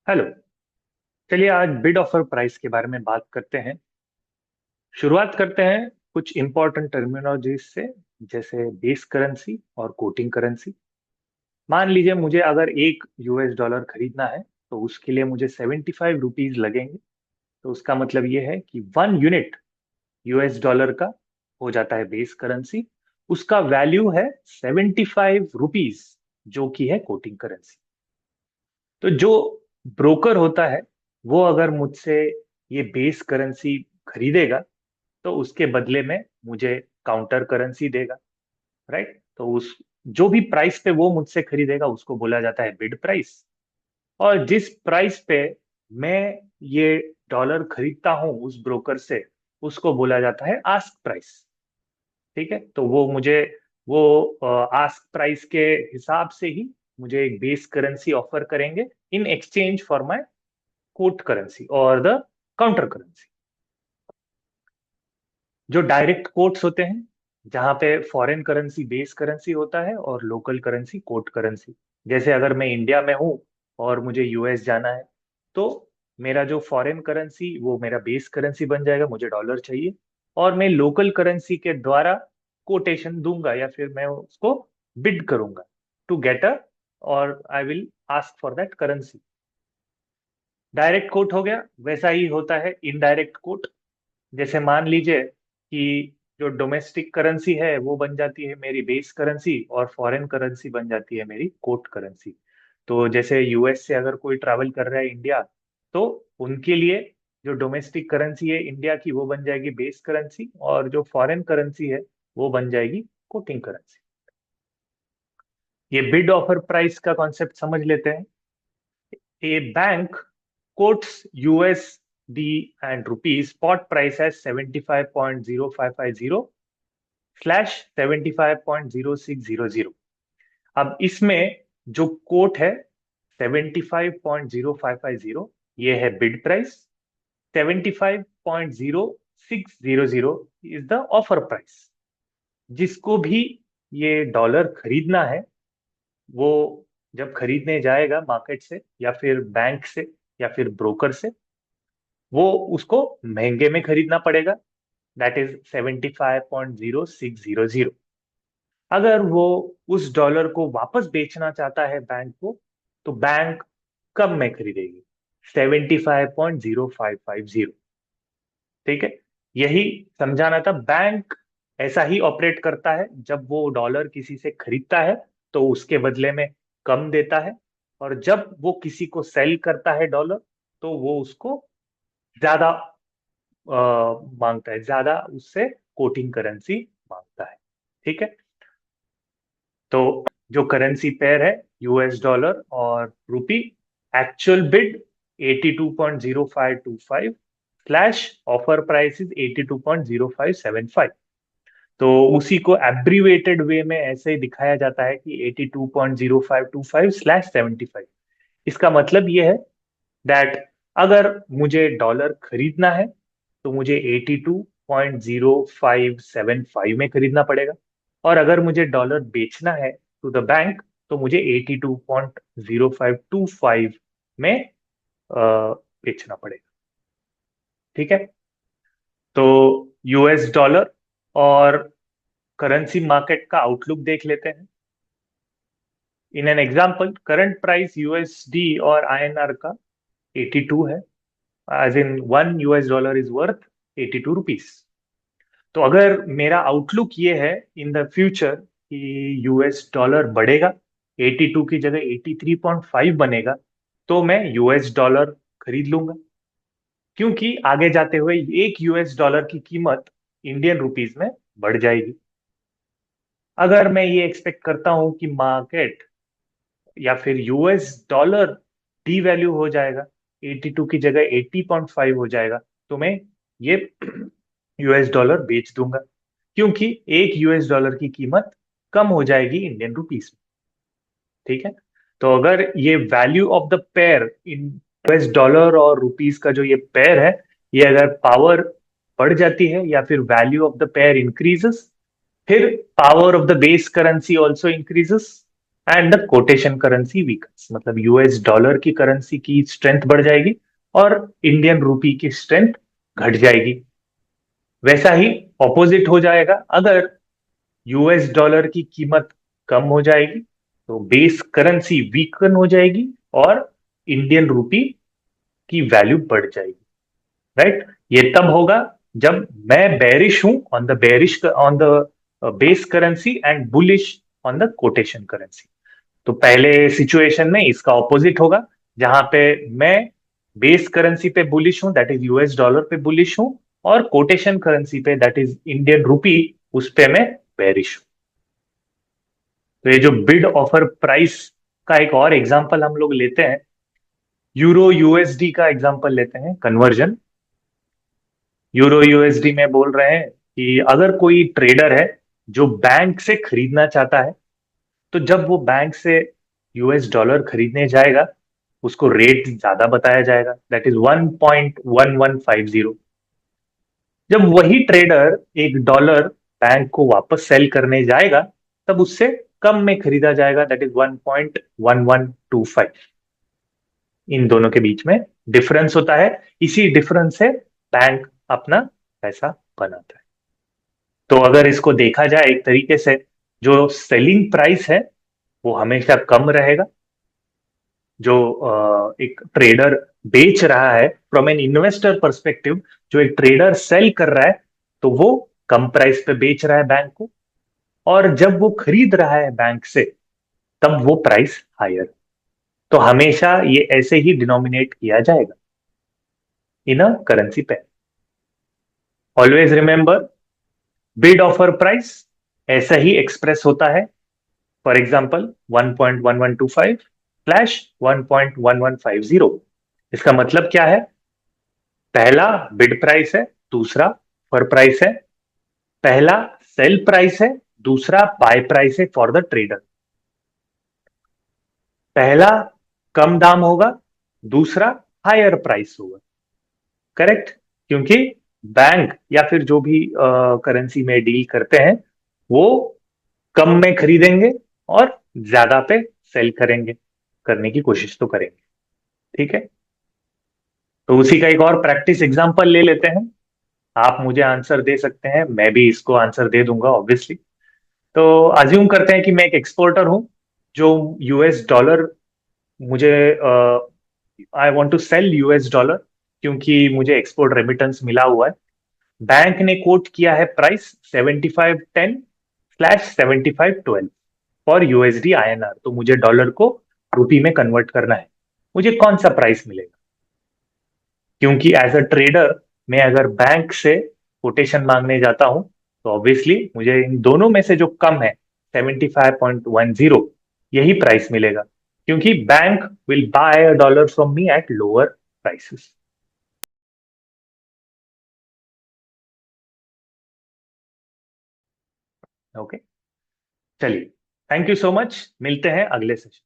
Hello. चलिए आज bid offer price के बारे में बात करते हैं। शुरुआत करते हैं कुछ इंपॉर्टेंट टर्मिनोलॉजी से, जैसे बेस करेंसी और कोटिंग करेंसी। मान लीजिए मुझे अगर एक यूएस डॉलर खरीदना है तो उसके लिए मुझे 75 रुपीज लगेंगे। तो उसका मतलब ये है कि 1 यूनिट यूएस डॉलर का हो जाता है बेस करेंसी। उसका वैल्यू है 75 रुपीज, जो कि है कोटिंग करेंसी। तो जो ब्रोकर होता है वो अगर मुझसे ये बेस करेंसी खरीदेगा तो उसके बदले में मुझे काउंटर करेंसी देगा। राइट, तो उस जो भी प्राइस पे वो मुझसे खरीदेगा उसको बोला जाता है बिड प्राइस। और जिस प्राइस पे मैं ये डॉलर खरीदता हूं उस ब्रोकर से, उसको बोला जाता है आस्क प्राइस। ठीक है, तो वो आस्क प्राइस के हिसाब से ही मुझे एक बेस करेंसी ऑफर करेंगे in exchange for my quote currency और द काउंटर करेंसी। जो डायरेक्ट कोट्स होते हैं, जहां पे फॉरेन करेंसी बेस करेंसी होता है और लोकल करेंसी कोट करेंसी। जैसे अगर मैं इंडिया में हूँ और मुझे यूएस जाना है, तो मेरा जो फॉरेन करेंसी वो मेरा बेस करेंसी बन जाएगा, मुझे डॉलर चाहिए। और मैं लोकल करेंसी के द्वारा कोटेशन दूंगा या फिर मैं उसको बिड करूंगा टू गेट अ, और I will ask for that currency. Direct quote हो गया। वैसा ही होता है इनडायरेक्ट कोट। जैसे मान लीजिए कि जो डोमेस्टिक करेंसी है वो बन जाती है मेरी बेस करेंसी और फॉरेन करेंसी बन जाती है मेरी कोट करेंसी। तो जैसे यूएस से अगर कोई ट्रैवल कर रहा है इंडिया, तो उनके लिए जो डोमेस्टिक करेंसी है इंडिया की वो बन जाएगी बेस करेंसी, और जो फॉरेन करेंसी है वो बन जाएगी कोटिंग करेंसी। ये बिड ऑफर प्राइस का कॉन्सेप्ट समझ लेते हैं। A bank quotes USD and rupees spot price as 75.0550 slash 75.0600। अब इसमें जो कोट है 75.0550, ये है bid price. 75.0600 is the offer price. जिसको भी ये डॉलर खरीदना है, वो जब खरीदने जाएगा मार्केट से या फिर बैंक से या फिर ब्रोकर से, वो उसको महंगे में खरीदना पड़ेगा। That is 75.0600। अगर वो उस डॉलर को वापस बेचना चाहता है बैंक को, तो बैंक कम में खरीदेगी, 75.0550। ठीक है, यही समझाना था। बैंक ऐसा ही ऑपरेट करता है, जब वो डॉलर किसी से खरीदता है तो उसके बदले में कम देता है, और जब वो किसी को सेल करता है डॉलर, तो वो उसको ज्यादा मांगता है, ज्यादा उससे कोटिंग करेंसी मांगता है। ठीक है, तो जो करेंसी पेयर है यूएस डॉलर और rupee, actual bid 82.0525 slash offer price is 82.0575। तो उसी को एब्रीवेटेड वे में ऐसे ही दिखाया जाता है कि 82.0525 स्लैश 75। इसका मतलब ये है दैट अगर मुझे डॉलर खरीदना है तो मुझे 82.0575 में खरीदना पड़ेगा। और अगर मुझे डॉलर बेचना है टू द बैंक, तो मुझे 82.0525 में बेचना पड़ेगा। ठीक है, तो यूएस डॉलर और करेंसी मार्केट का आउटलुक देख लेते हैं। In an example, current price USD और आईएनआर का 82 है, as in 1 US dollar is worth 82 rupees. तो अगर मेरा आउटलुक ये है इन द फ्यूचर कि यूएस डॉलर बढ़ेगा, 82 की जगह 83.5 बनेगा, तो मैं यूएस डॉलर खरीद लूंगा। क्योंकि आगे जाते हुए एक यूएस डॉलर की कीमत इंडियन रुपीज में बढ़ जाएगी। अगर मैं ये एक्सपेक्ट करता हूं कि मार्केट या फिर यूएस डॉलर डी वैल्यू हो जाएगा, 82 की जगह 80.5 हो जाएगा, तो मैं ये यूएस डॉलर बेच दूंगा। क्योंकि एक यूएस डॉलर की कीमत कम हो जाएगी इंडियन रुपीस में। ठीक है, तो अगर ये value of the pair in US dollar और रुपीस का जो ये पेयर है, ये अगर पावर बढ़ जाती है या फिर value of the pair increases, फिर power of the base currency also increases, and the quotation currency weakens, मतलब यूएस डॉलर की करेंसी की स्ट्रेंथ बढ़ जाएगी और इंडियन रूपी की स्ट्रेंथ घट जाएगी। वैसा ही ऑपोजिट हो जाएगा, अगर यूएस डॉलर की कीमत कम हो जाएगी तो बेस करेंसी वीकन हो जाएगी और इंडियन रूपी की वैल्यू बढ़ जाएगी। राइट, ये तब होगा जब मैं बेरिश हूं on the bearish on the base currency and bullish on the quotation currency. तो पहले सिचुएशन में इसका ऑपोजिट होगा, जहां पे मैं बेस करेंसी पे बुलिश हूं, दैट इज यूएस डॉलर पे बुलिश हूं, और कोटेशन करेंसी पे दैट इज इंडियन रूपी, उस पे मैं बेरिश हूं। तो ये जो बिड ऑफर प्राइस का एक और एग्जांपल हम लोग लेते हैं, यूरो यूएसडी का एग्जांपल लेते हैं, कन्वर्जन। यूरो यूएसडी में बोल रहे हैं कि अगर कोई ट्रेडर है जो बैंक से खरीदना चाहता है, तो जब वो बैंक से यूएस डॉलर खरीदने जाएगा, उसको रेट ज्यादा बताया जाएगा, दैट इज 1.1150। जब वही ट्रेडर एक डॉलर बैंक को वापस सेल करने जाएगा, तब उससे कम में खरीदा जाएगा, दैट इज 1.1125। इन दोनों के बीच में डिफरेंस होता है, इसी डिफरेंस से बैंक अपना पैसा बनाता है। तो अगर इसको देखा जाए एक तरीके से, जो सेलिंग प्राइस है वो हमेशा कम रहेगा। जो एक ट्रेडर बेच रहा है, फ्रॉम एन इन्वेस्टर परस्पेक्टिव, जो एक ट्रेडर सेल कर रहा है, तो वो कम प्राइस पे बेच रहा है बैंक को, और जब वो खरीद रहा है बैंक से, तब वो प्राइस हायर। तो हमेशा ये ऐसे ही डिनोमिनेट किया जाएगा in a currency pair. Always remember, bid offer price ऐसा ही एक्सप्रेस होता है। For example 1.1125 slash 1.1150। इसका मतलब क्या है? पहला बिड प्राइस है, दूसरा ऑफर प्राइस है। पहला सेल प्राइस है, दूसरा बाय प्राइस है फॉर द ट्रेडर। पहला कम दाम होगा, दूसरा हायर प्राइस होगा। करेक्ट, क्योंकि बैंक या फिर जो भी करेंसी में डील करते हैं, वो कम में खरीदेंगे और ज्यादा पे सेल करेंगे, करने की कोशिश तो करेंगे। ठीक है, तो उसी का एक और प्रैक्टिस एग्जांपल ले लेते हैं। आप मुझे आंसर दे सकते हैं, मैं भी इसको आंसर दे दूंगा ऑब्वियसली। तो अज्यूम करते हैं कि मैं एक एक्सपोर्टर हूं, जो यूएस डॉलर, मुझे I want to sell US dollar, क्योंकि मुझे एक्सपोर्ट रेमिटेंस मिला हुआ है। बैंक ने कोट किया है price 7510 slash 7512 for USD INR. तो मुझे डॉलर को रुपी में कन्वर्ट करना है, मुझे कौन सा प्राइस मिलेगा? क्योंकि एज अ ट्रेडर मैं अगर बैंक से कोटेशन मांगने जाता हूं, तो ऑब्वियसली मुझे इन दोनों में से जो कम है, 75.10, यही प्राइस मिलेगा, क्योंकि bank will buy a dollar from me at lower prices. Okay, चलिए, थैंक यू सो मच, मिलते हैं अगले सेशन।